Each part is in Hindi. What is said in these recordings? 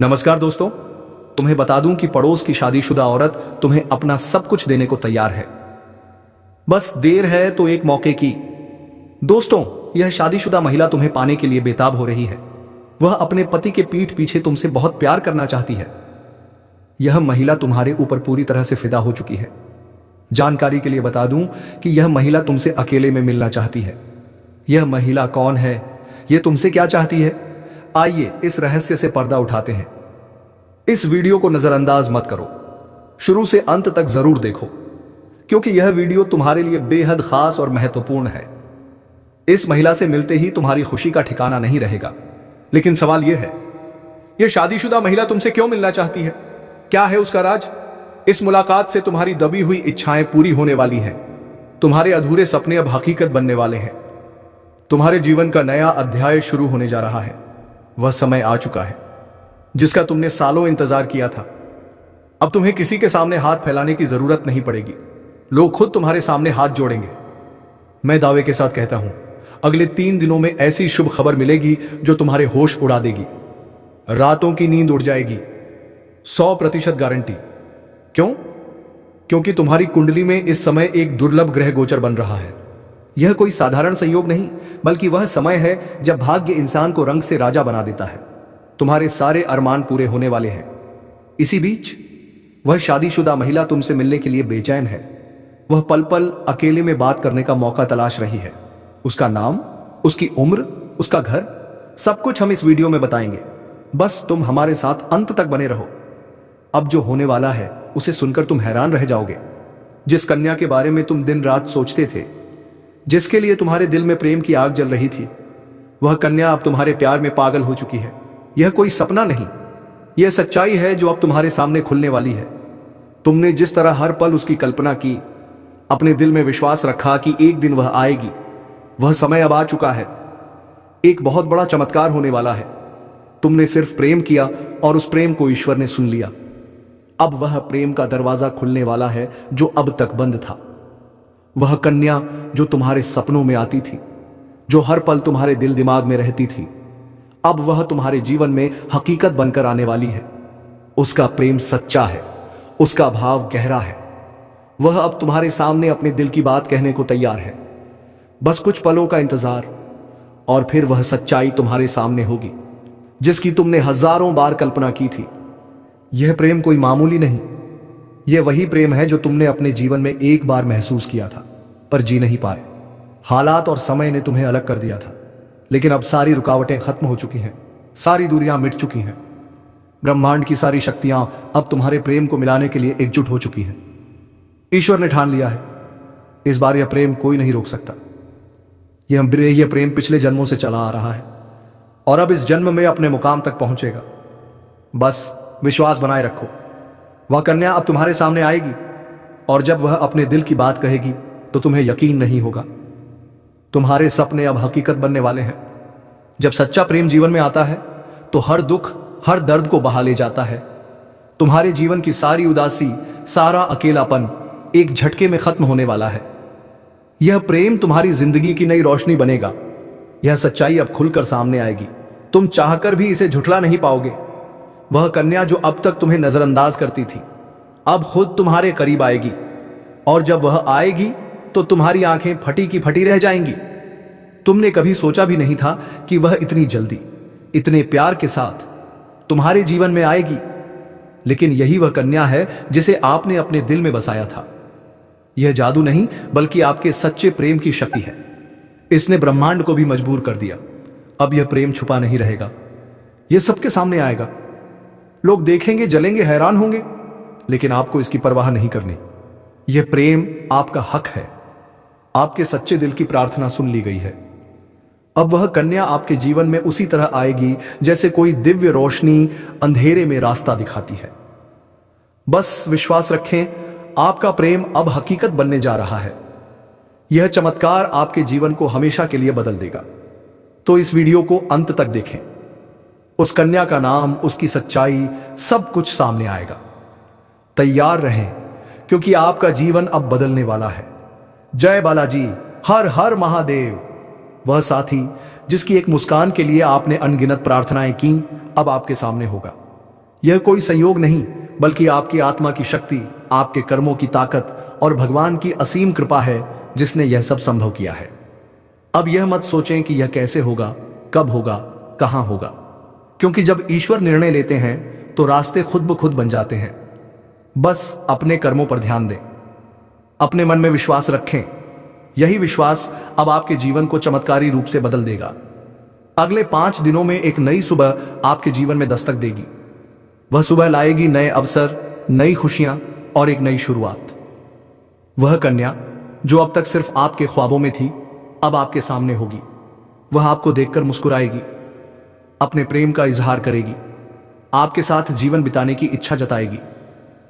नमस्कार दोस्तों, तुम्हें बता दूं कि पड़ोस की शादीशुदा औरत तुम्हें अपना सब कुछ देने को तैयार है। बस देर है तो एक मौके की। दोस्तों, यह शादीशुदा महिला तुम्हें पाने के लिए बेताब हो रही है। वह अपने पति के पीठ पीछे तुमसे बहुत प्यार करना चाहती है। यह महिला तुम्हारे ऊपर पूरी तरह से फिदा हो चुकी है। जानकारी के लिए बता दूं कि यह महिला तुमसे अकेले में मिलना चाहती है। यह महिला कौन है, यह तुमसे क्या चाहती है, आइए इस रहस्य से पर्दा उठाते हैं। इस वीडियो को नजरअंदाज मत करो, शुरू से अंत तक जरूर देखो, क्योंकि यह वीडियो तुम्हारे लिए बेहद खास और महत्वपूर्ण है। इस महिला से मिलते ही तुम्हारी खुशी का ठिकाना नहीं रहेगा। लेकिन सवाल यह है, यह शादीशुदा महिला तुमसे क्यों मिलना चाहती है? क्या है उसका राज? इस मुलाकात से तुम्हारी दबी हुई इच्छाएं पूरी होने वाली हैं। तुम्हारे अधूरे सपने अब हकीकत बनने वाले हैं। तुम्हारे जीवन का नया अध्याय शुरू होने जा रहा है। वह समय आ चुका है जिसका तुमने सालों इंतजार किया था। अब तुम्हें किसी के सामने हाथ फैलाने की जरूरत नहीं पड़ेगी। लोग खुद तुम्हारे सामने हाथ जोड़ेंगे। मैं दावे के साथ कहता हूं, अगले 3 दिनों में ऐसी शुभ खबर मिलेगी जो तुम्हारे होश उड़ा देगी। रातों की नींद उड़ जाएगी। 100% गारंटी। क्यों? क्योंकि तुम्हारी कुंडली में इस समय एक दुर्लभ ग्रह गोचर बन रहा है। यह कोई साधारण संयोग नहीं, बल्कि वह समय है जब भाग्य इंसान को रंग से राजा बना देता है। तुम्हारे सारे अरमान पूरे होने वाले हैं। इसी बीच वह शादीशुदा महिला तुमसे मिलने के लिए बेचैन है। वह पल पल अकेले में बात करने का मौका तलाश रही है। उसका नाम, उसकी उम्र, उसका घर, सब कुछ हम इस वीडियो में बताएंगे। बस तुम हमारे साथ अंत तक बने रहो। अब जो होने वाला है उसे सुनकर तुम हैरान रह जाओगे। जिस कन्या के बारे में तुम दिन रात सोचते थे, जिसके लिए तुम्हारे दिल में प्रेम की आग जल रही थी, वह कन्या अब तुम्हारे प्यार में पागल हो चुकी है। यह कोई सपना नहीं, यह सच्चाई है जो अब तुम्हारे सामने खुलने वाली है। तुमने जिस तरह हर पल उसकी कल्पना की, अपने दिल में विश्वास रखा कि एक दिन वह आएगी, वह समय अब आ चुका है। एक बहुत बड़ा चमत्कार होने वाला है। तुमने सिर्फ प्रेम किया और उस प्रेम को ईश्वर ने सुन लिया। अब वह प्रेम का दरवाजा खुलने वाला है जो अब तक बंद था। वह कन्या जो तुम्हारे सपनों में आती थी, जो हर पल तुम्हारे दिल दिमाग में रहती थी, अब वह तुम्हारे जीवन में हकीकत बनकर आने वाली है। उसका प्रेम सच्चा है, उसका भाव गहरा है। वह अब तुम्हारे सामने अपने दिल की बात कहने को तैयार है। बस कुछ पलों का इंतजार और फिर वह सच्चाई तुम्हारे सामने होगी जिसकी तुमने हजारों बार कल्पना की थी। यह प्रेम कोई मामूली नहीं, यह वही प्रेम है जो तुमने अपने जीवन में एक बार महसूस किया था पर जी नहीं पाए। हालात और समय ने तुम्हें अलग कर दिया था, लेकिन अब सारी रुकावटें खत्म हो चुकी हैं, सारी दूरियां मिट चुकी हैं। ब्रह्मांड की सारी शक्तियां अब तुम्हारे प्रेम को मिलाने के लिए एकजुट हो चुकी हैं। ईश्वर ने ठान लिया है, इस बार यह प्रेम कोई नहीं रोक सकता। यह प्रेम पिछले जन्मों से चला आ रहा है और अब इस जन्म में अपने मुकाम तक पहुंचेगा। बस विश्वास बनाए रखो। वह कन्या अब तुम्हारे सामने आएगी और जब वह अपने दिल की बात कहेगी तो तुम्हें यकीन नहीं होगा। तुम्हारे सपने अब हकीकत बनने वाले हैं। जब सच्चा प्रेम जीवन में आता है तो हर दुख, हर दर्द को बहा ले जाता है। तुम्हारे जीवन की सारी उदासी, सारा अकेलापन एक झटके में खत्म होने वाला है। यह प्रेम तुम्हारी जिंदगी की नई रोशनी बनेगा। यह सच्चाई अब खुलकर सामने आएगी। तुम चाहकर भी इसे झुठला नहीं पाओगे। वह कन्या जो अब तक तुम्हें नजरअंदाज करती थी, अब खुद तुम्हारे करीब आएगी और जब वह आएगी तो तुम्हारी आंखें फटी की फटी रह जाएंगी। तुमने कभी सोचा भी नहीं था कि वह इतनी जल्दी, इतने प्यार के साथ तुम्हारे जीवन में आएगी, लेकिन यही वह कन्या है जिसे आपने अपने दिल में बसाया था। यह जादू नहीं, बल्कि आपके सच्चे प्रेम की शक्ति है। इसने ब्रह्मांड को भी मजबूर कर दिया। अब यह प्रेम छुपा नहीं रहेगा, यह सबके सामने आएगा। लोग देखेंगे, जलेंगे, हैरान होंगे, लेकिन आपको इसकी परवाह नहीं करनी। यह प्रेम आपका हक है। आपके सच्चे दिल की प्रार्थना सुन ली गई है। अब वह कन्या आपके जीवन में उसी तरह आएगी जैसे कोई दिव्य रोशनी अंधेरे में रास्ता दिखाती है। बस विश्वास रखें, आपका प्रेम अब हकीकत बनने जा रहा है। यह चमत्कार आपके जीवन को हमेशा के लिए बदल देगा। तो इस वीडियो को अंत तक देखें। उस कन्या का नाम, उसकी सच्चाई, सब कुछ सामने आएगा। तैयार रहें, क्योंकि आपका जीवन अब बदलने वाला है। जय बालाजी, हर हर महादेव। वह साथी जिसकी एक मुस्कान के लिए आपने अनगिनत प्रार्थनाएं की, अब आपके सामने होगा। यह कोई संयोग नहीं, बल्कि आपकी आत्मा की शक्ति, आपके कर्मों की ताकत और भगवान की असीम कृपा है जिसने यह सब संभव किया है। अब यह मत सोचें कि यह कैसे होगा, कब होगा, कहां होगा, क्योंकि जब ईश्वर निर्णय लेते हैं तो रास्ते खुद ब खुद बन जाते हैं। बस अपने कर्मों पर ध्यान दें, अपने मन में विश्वास रखें। यही विश्वास अब आपके जीवन को चमत्कारी रूप से बदल देगा। अगले 5 दिनों में एक नई सुबह आपके जीवन में दस्तक देगी। वह सुबह लाएगी नए अवसर, नई खुशियां और एक नई शुरुआत। वह कन्या जो अब तक सिर्फ आपके ख्वाबों में थी, अब आपके सामने होगी। वह आपको देखकर मुस्कुराएगी, अपने प्रेम का इजहार करेगी, आपके साथ जीवन बिताने की इच्छा जताएगी।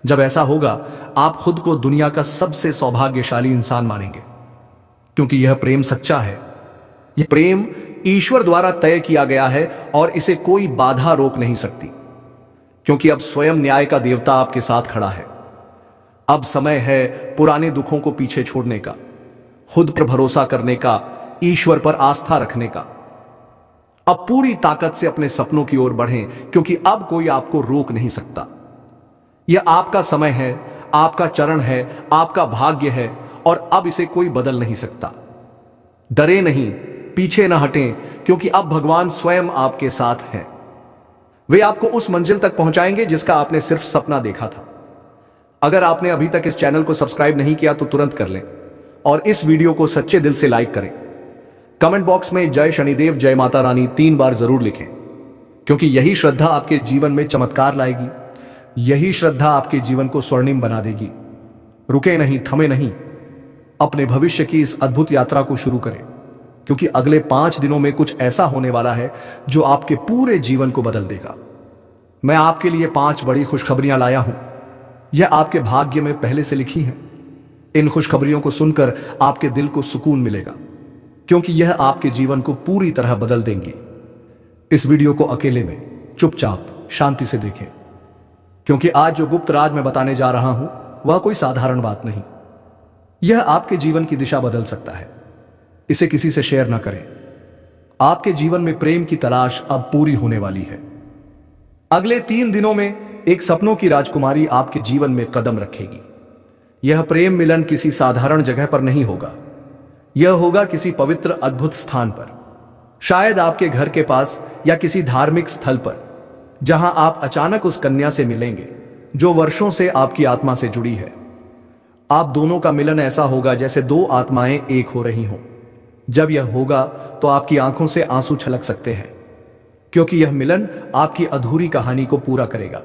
जब ऐसा होगा, आप खुद को दुनिया का सबसे सौभाग्यशाली इंसान मानेंगे, क्योंकि यह प्रेम सच्चा है। यह प्रेम ईश्वर द्वारा तय किया गया है और इसे कोई बाधा रोक नहीं सकती, क्योंकि अब स्वयं न्याय का देवता आपके साथ खड़ा है। अब समय है पुराने दुखों को पीछे छोड़ने का, खुद पर भरोसा करने का, ईश्वर पर आस्था रखने का। अब पूरी ताकत से अपने सपनों की ओर बढ़ें, क्योंकि अब कोई आपको रोक नहीं सकता। यह आपका समय है, आपका चरण है, आपका भाग्य है और अब इसे कोई बदल नहीं सकता। डरे नहीं, पीछे न हटें, क्योंकि अब भगवान स्वयं आपके साथ हैं। वे आपको उस मंजिल तक पहुंचाएंगे जिसका आपने सिर्फ सपना देखा था। अगर आपने अभी तक इस चैनल को सब्सक्राइब नहीं किया तो तुरंत कर लें और इस वीडियो को सच्चे दिल से लाइक करें। कमेंट बॉक्स में जय शनिदेव, जय माता रानी 3 बार जरूर लिखें, क्योंकि यही श्रद्धा आपके जीवन में चमत्कार लाएगी। यही श्रद्धा आपके जीवन को स्वर्णिम बना देगी। रुके नहीं, थमे नहीं, अपने भविष्य की इस अद्भुत यात्रा को शुरू करें, क्योंकि अगले 5 दिनों में कुछ ऐसा होने वाला है जो आपके पूरे जीवन को बदल देगा। मैं आपके लिए 5 बड़ी खुशखबरियां लाया हूं। यह आपके भाग्य में पहले से लिखी हैं। इन खुशखबरियों को सुनकर आपके दिल को सुकून मिलेगा, क्योंकि यह आपके जीवन को पूरी तरह बदल देंगी। इस वीडियो को अकेले में चुपचाप शांति से देखें, क्योंकि आज जो गुप्त राज मैं बताने जा रहा हूं वह कोई साधारण बात नहीं। यह आपके जीवन की दिशा बदल सकता है। इसे किसी से शेयर ना करें। आपके जीवन में प्रेम की तलाश अब पूरी होने वाली है। अगले 3 दिनों में एक सपनों की राजकुमारी आपके जीवन में कदम रखेगी। यह प्रेम मिलन किसी साधारण जगह पर नहीं होगा। यह होगा किसी पवित्र अद्भुत स्थान पर, शायद आपके घर के पास या किसी धार्मिक स्थल पर, जहां आप अचानक उस कन्या से मिलेंगे जो वर्षों से आपकी आत्मा से जुड़ी है। आप दोनों का मिलन ऐसा होगा जैसे 2 आत्माएं एक हो रही हों। जब यह होगा तो आपकी आंखों से आंसू छलक सकते हैं, क्योंकि यह मिलन आपकी अधूरी कहानी को पूरा करेगा।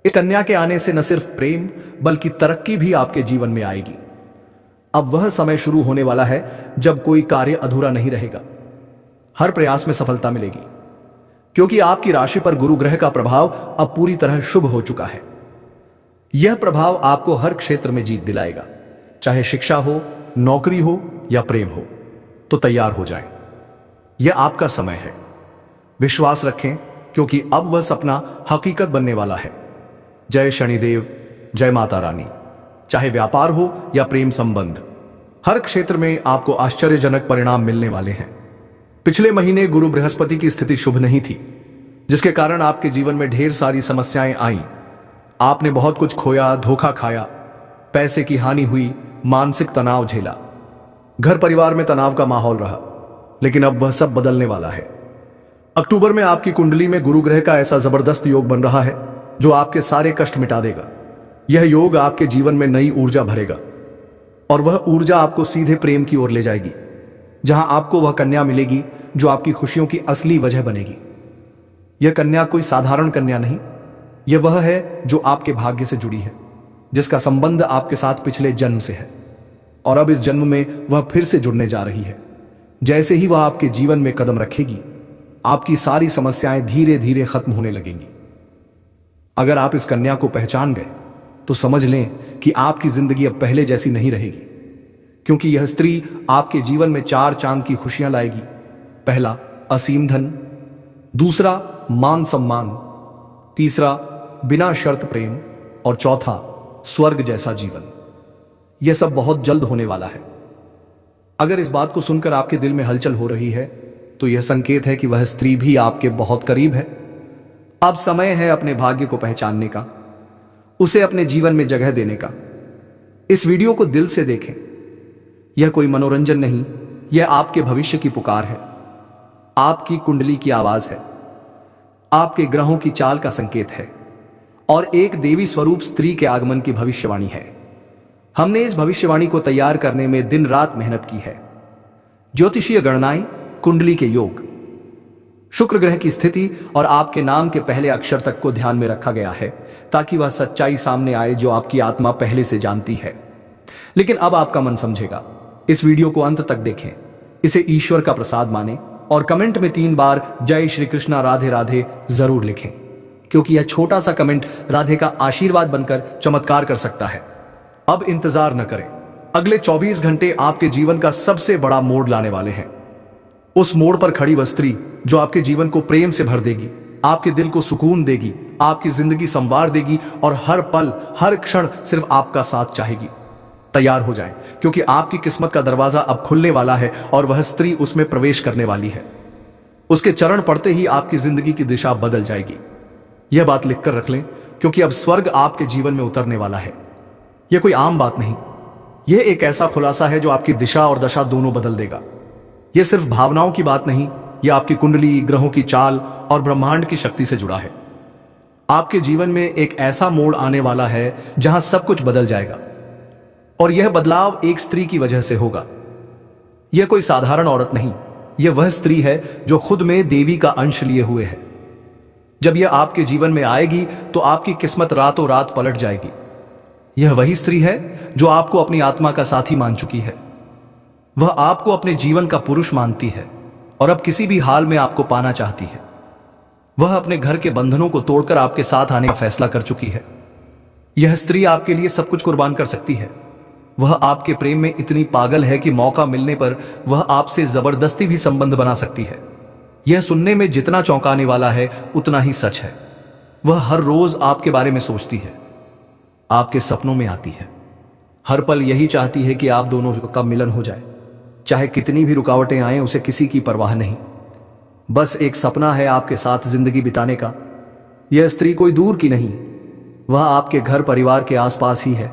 इस कन्या के आने से न सिर्फ प्रेम बल्कि तरक्की भी आपके जीवन में आएगी। अब वह समय शुरू होने वाला है जब कोई कार्य अधूरा नहीं रहेगा। हर प्रयास में सफलता मिलेगी, क्योंकि आपकी राशि पर गुरु ग्रह का प्रभाव अब पूरी तरह शुभ हो चुका है। यह प्रभाव आपको हर क्षेत्र में जीत दिलाएगा, चाहे शिक्षा हो, नौकरी हो या प्रेम हो। तो तैयार हो जाएं। यह आपका समय है। विश्वास रखें, क्योंकि अब वह सपना हकीकत बनने वाला है। जय शनिदेव, जय माता रानी। चाहे व्यापार हो या प्रेम संबंध, हर क्षेत्र में आपको आश्चर्यजनक परिणाम मिलने वाले हैं। पिछले महीने गुरु बृहस्पति की स्थिति शुभ नहीं थी, जिसके कारण आपके जीवन में ढेर सारी समस्याएं आईं। आपने बहुत कुछ खोया, धोखा खाया, पैसे की हानि हुई, मानसिक तनाव झेला, घर परिवार में तनाव का माहौल रहा। लेकिन अब वह सब बदलने वाला है। अक्टूबर में आपकी कुंडली में गुरु ग्रह का ऐसा जबरदस्त योग बन रहा है जो आपके सारे कष्ट मिटा देगा। यह योग आपके जीवन में नई ऊर्जा भरेगा और वह ऊर्जा आपको सीधे प्रेम की ओर ले जाएगी, जहां आपको वह कन्या मिलेगी जो आपकी खुशियों की असली वजह बनेगी। यह कन्या कोई साधारण कन्या नहीं, यह वह है जो आपके भाग्य से जुड़ी है, जिसका संबंध आपके साथ पिछले जन्म से है और अब इस जन्म में वह फिर से जुड़ने जा रही है। जैसे ही वह आपके जीवन में कदम रखेगी, आपकी सारी समस्याएं धीरे धीरे खत्म होने लगेंगी। अगर आप इस कन्या को पहचान गए तो समझ लें कि आपकी जिंदगी अब पहले जैसी नहीं रहेगी, क्योंकि यह स्त्री आपके जीवन में 4 चांद की खुशियां लाएगी। पहला, असीम धन। दूसरा, मान सम्मान। तीसरा, बिना शर्त प्रेम। और चौथा, स्वर्ग जैसा जीवन। यह सब बहुत जल्द होने वाला है। अगर इस बात को सुनकर आपके दिल में हलचल हो रही है तो यह संकेत है कि वह स्त्री भी आपके बहुत करीब है। अब समय है अपने भाग्य को पहचानने का, उसे अपने जीवन में जगह देने का। इस वीडियो को दिल से देखें। यह कोई मनोरंजन नहीं, यह आपके भविष्य की पुकार है, आपकी कुंडली की आवाज है, आपके ग्रहों की चाल का संकेत है और एक देवी स्वरूप स्त्री के आगमन की भविष्यवाणी है। हमने इस भविष्यवाणी को तैयार करने में दिन रात मेहनत की है। ज्योतिषीय गणनाएं, कुंडली के योग, शुक्र ग्रह की स्थिति और आपके नाम के पहले अक्षर तक को ध्यान में रखा गया है ताकि वह सच्चाई सामने आए जो आपकी आत्मा पहले से जानती है। लेकिन अब आपका मन समझेगा। इस वीडियो को अंत तक देखें, इसे ईश्वर का प्रसाद माने और कमेंट में 3 बार जय श्री कृष्णा राधे राधे जरूर लिखें, क्योंकि यह छोटा सा कमेंट राधे का आशीर्वाद बनकर चमत्कार कर सकता है। अब इंतजार न करें, अगले 24 घंटे आपके जीवन का सबसे बड़ा मोड़ लाने वाले हैं। उस मोड़ पर खड़ी वह स्त्री जो आपके जीवन को प्रेम से भर देगी, आपके दिल को सुकून देगी, आपकी जिंदगी संवार देगी और हर पल हर क्षण सिर्फ आपका साथ चाहेगी। तैयार हो जाएं, क्योंकि आपकी किस्मत का दरवाजा अब खुलने वाला है और वह स्त्री उसमें प्रवेश करने वाली है। उसके चरण पड़ते ही आपकी जिंदगी की दिशा बदल जाएगी। यह बात लिखकर रख लें, क्योंकि अब स्वर्ग आपके जीवन में उतरने वाला है। यह कोई आम बात नहीं, यह एक ऐसा खुलासा है जो आपकी दिशा और दशा दोनों बदल देगा। यह सिर्फ भावनाओं की बात नहीं, यह आपकी कुंडली, ग्रहों की चाल और ब्रह्मांड की शक्ति से जुड़ा है। आपके जीवन में एक ऐसा मोड़ आने वाला है जहां सब कुछ बदल जाएगा और यह बदलाव एक स्त्री की वजह से होगा। यह कोई साधारण औरत नहीं, यह वह स्त्री है जो खुद में देवी का अंश लिए हुए है। जब यह आपके जीवन में आएगी तो आपकी किस्मत रातों रात पलट जाएगी। यह वही स्त्री है जो आपको अपनी आत्मा का साथी मान चुकी है। वह आपको अपने जीवन का पुरुष मानती है और अब किसी भी हाल में आपको पाना चाहती है। वह अपने घर के बंधनों को तोड़कर आपके साथ आने का फैसला कर चुकी है। यह स्त्री आपके लिए सब कुछ कुर्बान कर सकती है। वह आपके प्रेम में इतनी पागल है कि मौका मिलने पर वह आपसे जबरदस्ती भी संबंध बना सकती है। यह सुनने में जितना चौंकाने वाला है उतना ही सच है। वह हर रोज आपके बारे में सोचती है, आपके सपनों में आती है, हर पल यही चाहती है कि आप दोनों का मिलन हो जाए। चाहे कितनी भी रुकावटें आए, उसे किसी की परवाह नहीं। बस एक सपना है आपके साथ जिंदगी बिताने का। यह स्त्री कोई दूर की नहीं, वह आपके घर परिवार के आसपास ही है,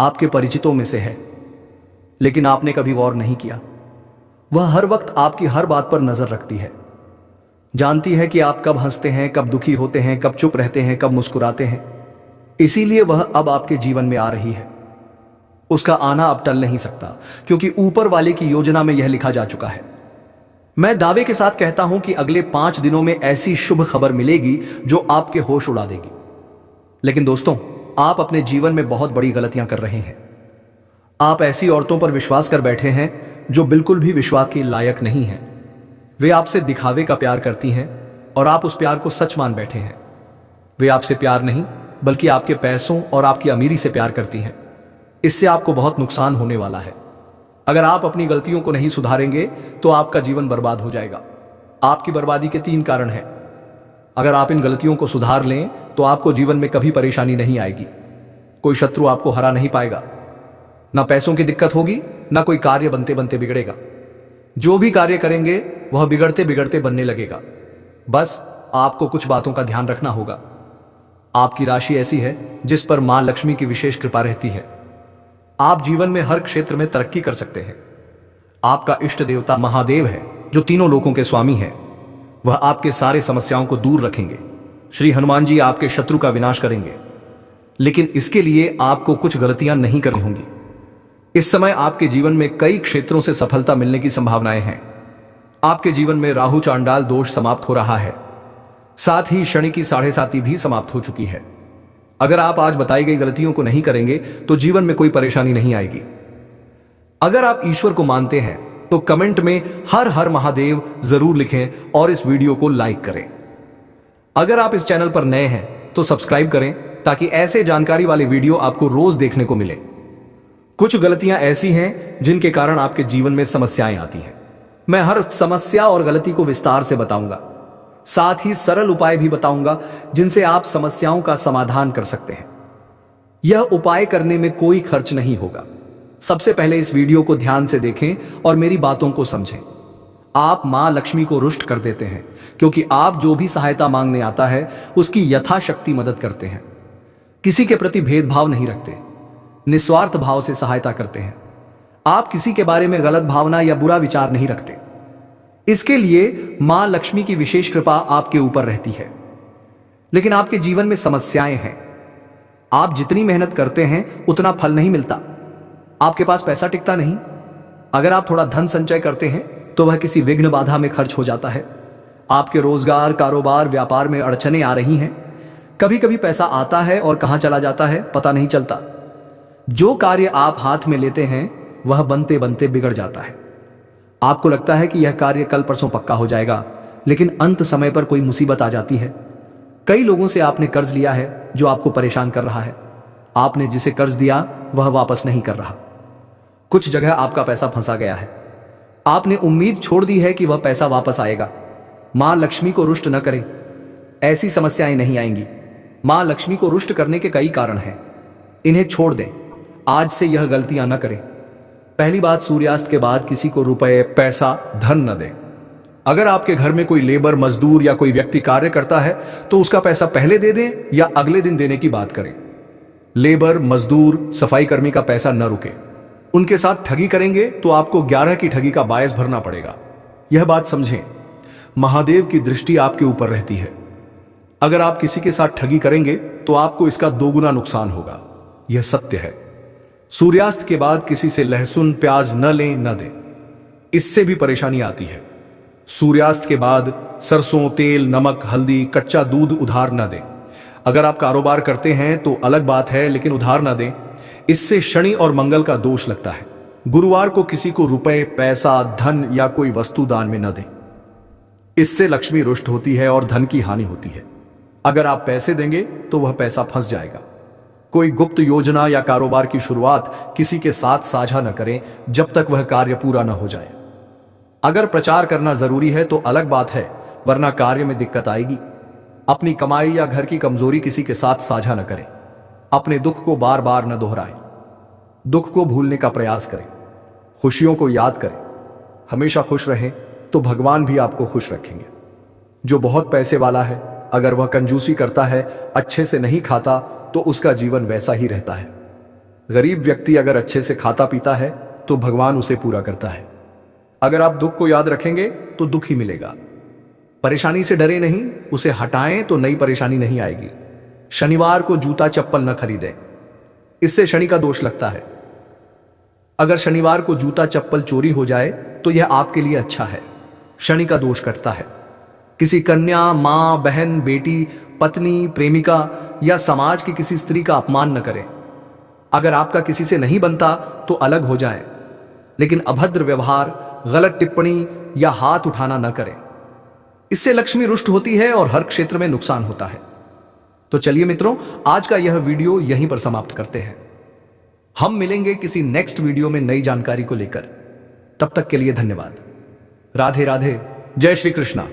आपके परिचितों में से है। लेकिन आपने कभी गौर नहीं किया, वह हर वक्त आपकी हर बात पर नजर रखती है, जानती है कि आप कब हंसते हैं, कब दुखी होते हैं, कब चुप रहते हैं, कब मुस्कुराते हैं। इसीलिए वह अब आपके जीवन में आ रही है। उसका आना अब टल नहीं सकता, क्योंकि ऊपर वाले की योजना में यह लिखा जा चुका है। मैं दावे के साथ कहता हूं कि अगले 5 दिनों में ऐसी शुभ खबर मिलेगी जो आपके होश उड़ा देगी। लेकिन दोस्तों, आप अपने जीवन में बहुत बड़ी गलतियां कर रहे हैं। आप ऐसी औरतों पर विश्वास कर बैठे हैं जो बिल्कुल भी विश्वास के लायक नहीं है। वे आपसे दिखावे का प्यार करती हैं और आप उस प्यार को सच मान बैठे हैं। वे आपसे प्यार नहीं बल्कि आपके पैसों और आपकी अमीरी से प्यार करती हैं। इससे आपको बहुत नुकसान होने वाला है। अगर आप अपनी गलतियों को नहीं सुधारेंगे तो आपका जीवन बर्बाद हो जाएगा। आपकी बर्बादी के 3 कारण हैं। अगर आप इन गलतियों को सुधार लें तो आपको जीवन में कभी परेशानी नहीं आएगी। कोई शत्रु आपको हरा नहीं पाएगा, ना पैसों की दिक्कत होगी, ना कोई कार्य बनते बनते बिगड़ेगा। जो भी कार्य करेंगे वह बिगड़ते बिगड़ते बनने लगेगा। बस आपको कुछ बातों का ध्यान रखना होगा। आपकी राशि ऐसी है जिस पर मां लक्ष्मी की विशेष कृपा रहती है। आप जीवन में हर क्षेत्र में तरक्की कर सकते हैं। आपका इष्ट देवता महादेव है जो तीनों लोकों के स्वामी हैं। वह आपके सारे समस्याओं को दूर रखेंगे। श्री हनुमान जी आपके शत्रु का विनाश करेंगे। लेकिन इसके लिए आपको कुछ गलतियां नहीं करनी होंगी। इस समय आपके जीवन में कई क्षेत्रों से सफलता मिलने की संभावनाएं हैं। आपके जीवन में राहु चांडाल दोष समाप्त हो रहा है, साथ ही शनि की 7.5 भी समाप्त हो चुकी है। अगर आप आज बताई गई गलतियों को नहीं करेंगे तो जीवन में कोई परेशानी नहीं आएगी। अगर आप ईश्वर को मानते हैं तो कमेंट में हर हर महादेव जरूर लिखें और इस वीडियो को लाइक करें। अगर आप इस चैनल पर नए हैं तो सब्सक्राइब करें ताकि ऐसे जानकारी वाले वीडियो आपको रोज देखने को मिले। कुछ गलतियां ऐसी हैं जिनके कारण आपके जीवन में समस्याएं आती हैं। मैं हर समस्या और गलती को विस्तार से बताऊंगा, साथ ही सरल उपाय भी बताऊंगा जिनसे आप समस्याओं का समाधान कर सकते हैं। यह उपाय करने में कोई खर्च नहीं होगा। सबसे पहले इस वीडियो को ध्यान से देखें और मेरी बातों को समझें। आप मां लक्ष्मी को रुष्ट कर देते हैं, क्योंकि आप जो भी सहायता मांगने आता है उसकी यथाशक्ति मदद करते हैं। किसी के प्रति भेदभाव नहीं रखते, निस्वार्थ भाव से सहायता करते हैं। आप किसी के बारे में गलत भावना या बुरा विचार नहीं रखते। इसके लिए मां लक्ष्मी की विशेष कृपा आपके ऊपर रहती है। लेकिन आपके जीवन में समस्याएं हैं। आप जितनी मेहनत करते हैं उतना फल नहीं मिलता। आपके पास पैसा टिकता नहीं। अगर आप थोड़ा धन संचय करते हैं तो वह किसी विघ्न बाधा में खर्च हो जाता है। आपके रोजगार, कारोबार, व्यापार में अड़चनें आ रही हैं। कभी कभी पैसा आता है और कहां चला जाता है पता नहीं चलता। जो कार्य आप हाथ में लेते हैं वह बनते बनते बिगड़ जाता है। आपको लगता है कि यह कार्य कल परसों पक्का हो जाएगा, लेकिन अंत समय पर कोई मुसीबत आ जाती है। कई लोगों से आपने कर्ज लिया है जो आपको परेशान कर रहा है। आपने जिसे कर्ज दिया वह वापस नहीं कर रहा। कुछ जगह आपका पैसा फंसा गया है। आपने उम्मीद छोड़ दी है कि वह पैसा वापस आएगा। मां लक्ष्मी को रुष्ट न करें, ऐसी समस्याएं नहीं आएंगी। मां लक्ष्मी को रुष्ट करने के कई कारण हैं, इन्हें छोड़ दें। आज से यह गलतियां न करें। पहली बात, सूर्यास्त के बाद किसी को रुपए, पैसा, धन न दें। अगर आपके घर में कोई लेबर, मजदूर या कोई व्यक्ति कार्य करता है तो उसका पैसा पहले दे दें या अगले दिन देने की बात करें। लेबर, मजदूर, सफाई कर्मी का पैसा न रुके। उनके साथ ठगी करेंगे तो आपको 11 की ठगी का बायस भरना पड़ेगा। यह बात समझें, महादेव की दृष्टि आपके ऊपर रहती है। अगर आप किसी के साथ ठगी करेंगे तो आपको इसका दोगुना नुकसान होगा, यह सत्य है। सूर्यास्त के बाद किसी से लहसुन, प्याज न लें, न दें, इससे भी परेशानी आती है। सूर्यास्त के बाद सरसों, तेल, नमक, हल्दी, कच्चा दूध उधार न दें। अगर आप कारोबार करते हैं तो अलग बात है, लेकिन उधार न दें, इससे शनि और मंगल का दोष लगता है। गुरुवार को किसी को रुपए, पैसा, धन या कोई वस्तु दान में न दें, इससे लक्ष्मी रुष्ट होती है और धन की हानि होती है। अगर आप पैसे देंगे तो वह पैसा फंस जाएगा। कोई गुप्त योजना या कारोबार की शुरुआत किसी के साथ साझा न करें जब तक वह कार्य पूरा न हो जाए। अगर प्रचार करना जरूरी है तो अलग बात है, वरना कार्य में दिक्कत आएगी। अपनी कमाई या घर की कमजोरी किसी के साथ साझा न करें। अपने दुख को बार बार न दोहराएं। दुख को भूलने का प्रयास करें। खुशियों को याद करें। हमेशा खुश रहें तो भगवान भी आपको खुश रखेंगे। जो बहुत पैसे वाला है, अगर वह कंजूसी करता है, अच्छे से नहीं खाता, तो उसका जीवन वैसा ही रहता है। गरीब व्यक्ति अगर अच्छे से खाता पीता है तो भगवान उसे पूरा करता है। अगर आप दुख को याद रखेंगे तो दुख ही मिलेगा। परेशानी से डरे नहीं, उसे हटाएं तो नई परेशानी नहीं आएगी। शनिवार को जूता चप्पल न खरीदें, इससे शनि का दोष लगता है। अगर शनिवार को जूता चप्पल चोरी हो जाए तो यह आपके लिए अच्छा है, शनि का दोष कटता है। किसी कन्या, मां, बहन, बेटी, पत्नी, प्रेमिका या समाज की किसी स्त्री का अपमान न करें। अगर आपका किसी से नहीं बनता तो अलग हो जाएं, लेकिन अभद्र व्यवहार, गलत टिप्पणी या हाथ उठाना न करें। इससे लक्ष्मी रुष्ट होती है और हर क्षेत्र में नुकसान होता है। तो चलिए मित्रों, आज का यह वीडियो यहीं पर समाप्त करते हैं। हम मिलेंगे किसी नेक्स्ट वीडियो में नई जानकारी को लेकर। तब तक के लिए धन्यवाद। राधे राधे। जय श्री कृष्णा।